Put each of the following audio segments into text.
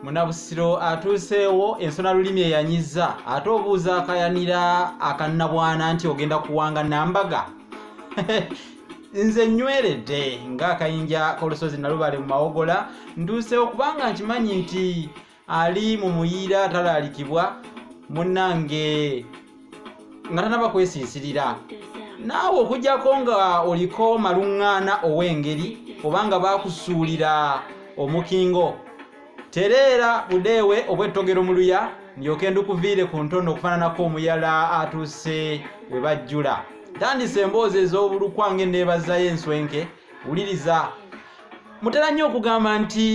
Munabusiro atuuseewo ensona lulimi eyanyiza ate obuuza akayanira akannabwana nti ogenda kuwanga Nambaga. Nze nnyweredde ng'akayinja k'olusozi Nalubale mu Mawogola, ntuuseewo kubanga nkimanyi nti ali mu muyiira talaalikibwa munnange nga tanaba kwesiisirira. Naawe okujjako nga oliko maluŋŋaana ow'engeri obanga baakusuulira omukingo, tereera budeewe obw'ettogero mu luya ndyoke ndukuviire ku ntono okufaananako omuyala atuuse we bajjula. Tandise emboozi ez'obulukwange neebazayo enswenke. Wuliriza, mutera nnyo okugamba nti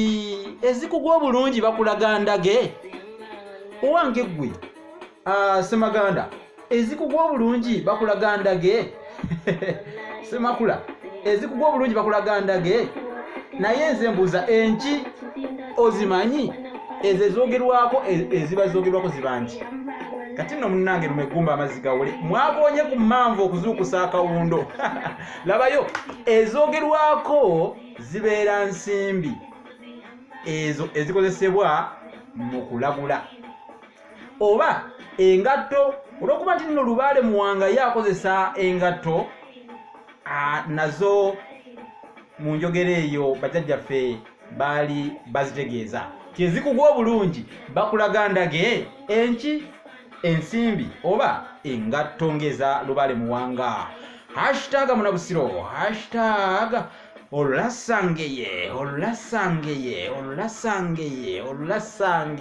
ezikugwa obulungi bakulaga ndage. Owange ggwe Semaganda, ezikugwa obulungi bakulaga ndage. Semakula, ezikugwa obulungi bakulaga ndage. Naye nze mbuuza enki ozimanyi ezo ezoogerwako eziba zoogerwako zibangi. Kati nno munnange lumegumba amazzi gawule mwakoonye ku mmanvu okuzuukusa akawundo. Labayo, ezoogerwako zibeera nsimbi ezo ezikozesebwa mu kulagula oba engatto. Olw'okuba nti nno Lubaale Muwanga ye akozesa engatto, nazo mu njogera eyo bajjajjaffe baali bazitegeeza ti ezikugwa obulungi bakulaga ndage, enki, ensimbi oba engatto ngeza Lubaale Muwanga. #Munabusiro, #Olasangeye.